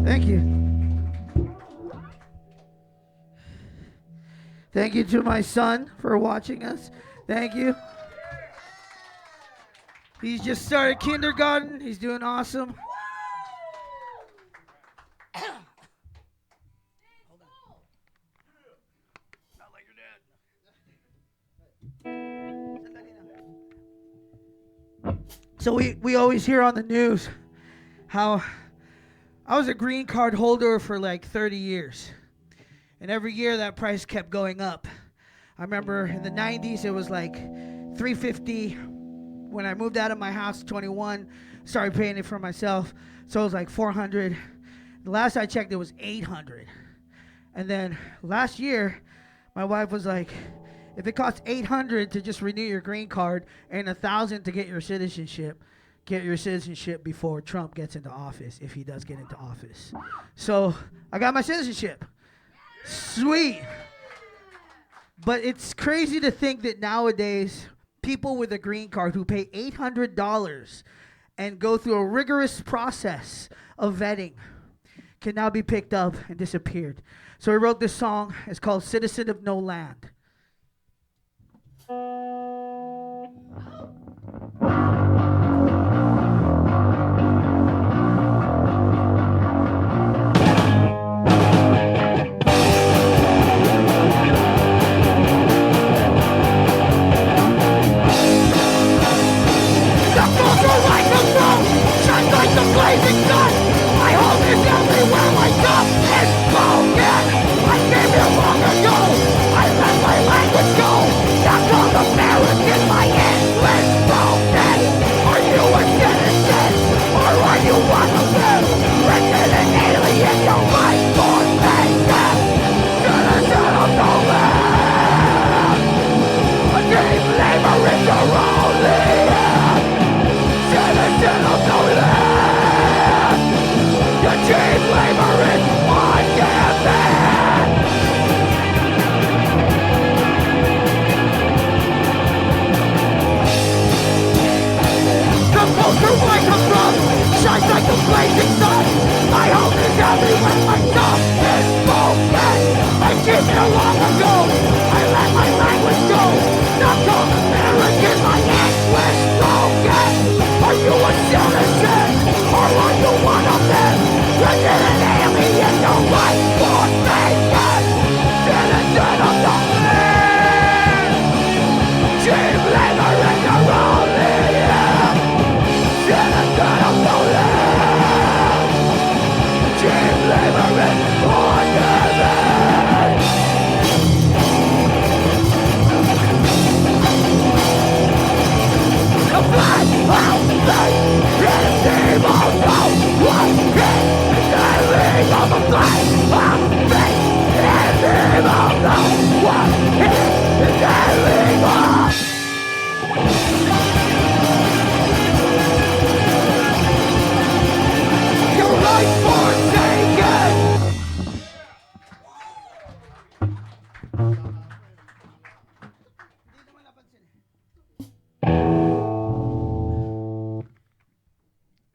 Thank you. Thank you to my son for watching us. Thank you. He's just started kindergarten. He's doing awesome. So we always hear on the news how I was a green card holder for like 30 years. And every year that price kept going up. I remember in the 90s it was like $350. When I moved out of my house at 21, started paying it for myself. So it was like $400. The last I checked it was $800. And then last year my wife was like, if it costs $800 to just renew your green card and $1,000 to get your citizenship before Trump gets into office, if he does get into office. So I got my citizenship. Sweet. But it's crazy to think that nowadays, people with a green card who pay $800 and go through a rigorous process of vetting can now be picked up and disappeared. So I wrote this song. It's called Citizen of No Land. Blazing sun, my home is everywhere, my top is broken. I came here long ago, I let my language go. Now come American, my English broken. Are you a citizen, or are you one of them? Written an alien, your right born taken. Citizen of no land. A cheap labor is your only end. Citizen of no land. Cheap labor is one given. The poster I come from shines like the blazing sun. My home is everywhere, my job is broken. I came here long ago, I let my language go. Now called American, my English broken. Are you a citizen, or are you one of them? You're an alien, you're right for taken. Citizen of the land. Cheap labor in your only end. Citizen of the land. Cheap labor in one given. The flag of the invisible no one can. Dying on the flag of faith, and in all the one is dying on. Your right for taken.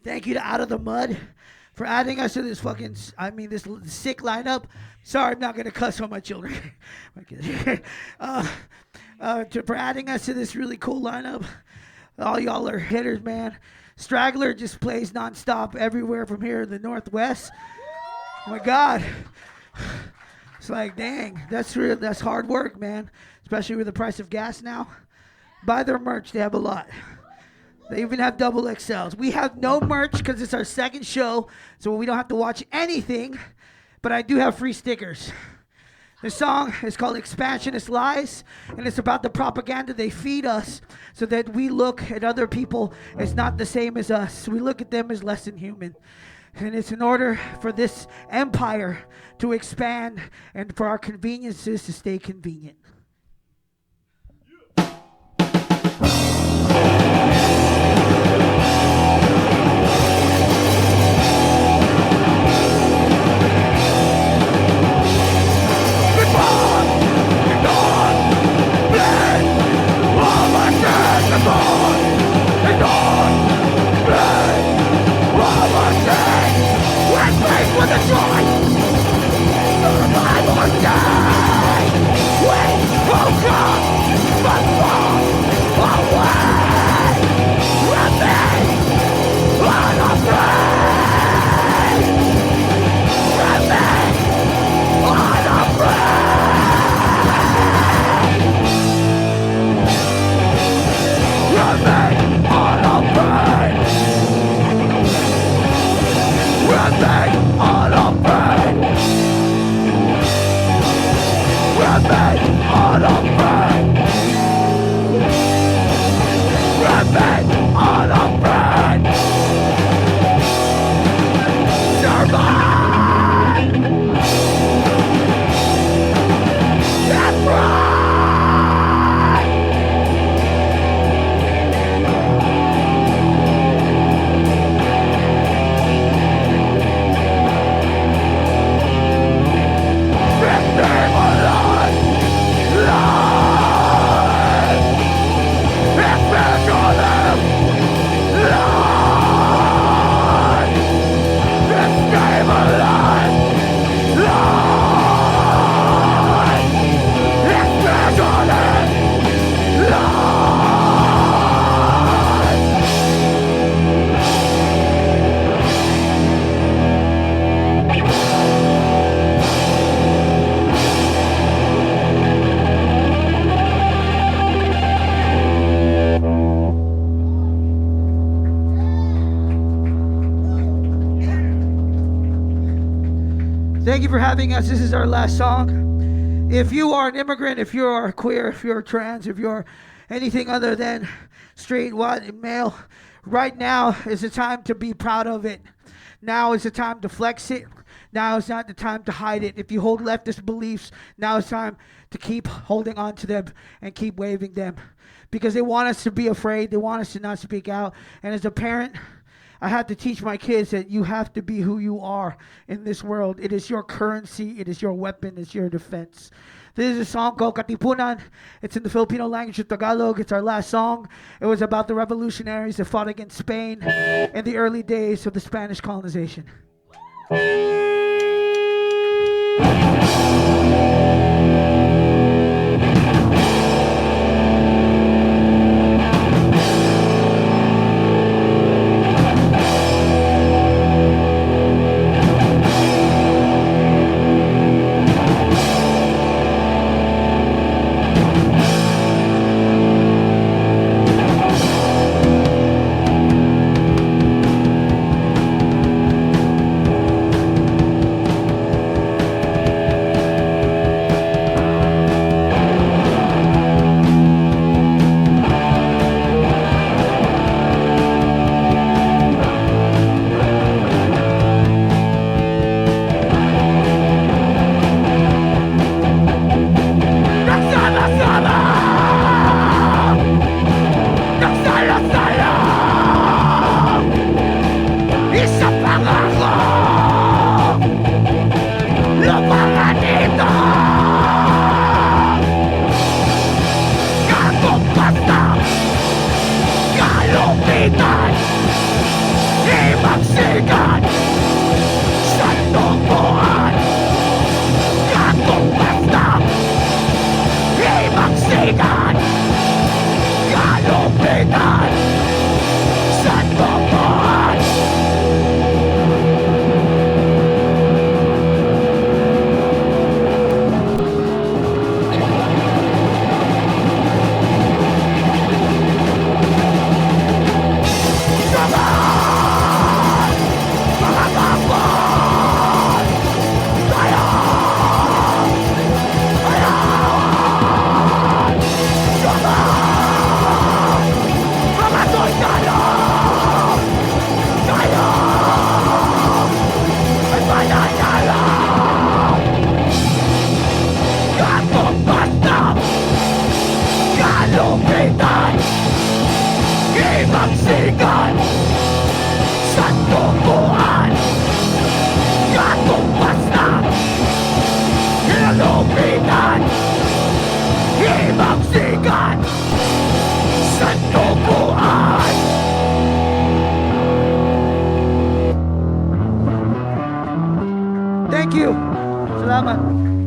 Thank you to Out of the Mud for adding us to this this sick lineup. Sorry, I'm not going to cuss on my children. For adding us to this really cool lineup. All y'all are hitters, man. Straggler just plays nonstop everywhere from here in the Northwest. Oh my God. It's like, dang, that's hard work, man. Especially with the price of gas now. Buy their merch, they have a lot. They even have double XLs. We have no merch because it's our second show, so we don't have to watch anything, but I do have free stickers. The song is called Expansionist Lies, and it's about the propaganda they feed us so that we look at other people as not the same as us. We look at them as less than human. And it's in order for this empire to expand and for our conveniences to stay convenient. Let's Faced with a choice, survive or die. We will come but fall away. Remain unafraid. Remain unafraid. Remain unafraid. Remain unafraid. Remain unafraid. Remain unafraid. Survive and thrive. Thank you for having us. This is our last song. If you are an immigrant, if you are queer, if you're trans, if you're anything other than straight, white, male, right now is the time to be proud of it. Now is the time to flex it. Now is not the time to hide it. If you hold leftist beliefs, now is time to keep holding on to them and keep waving them. Because they want us to be afraid. They want us to not speak out. And as a parent, I have to teach my kids that you have to be who you are in this world. It is your currency. It is your weapon. It's your defense. This is a song called Katipunan. It's in the Filipino language of Tagalog. It's our last song. It was about the revolutionaries that fought against Spain in the early days of the Spanish colonization. Thank you. Salamat.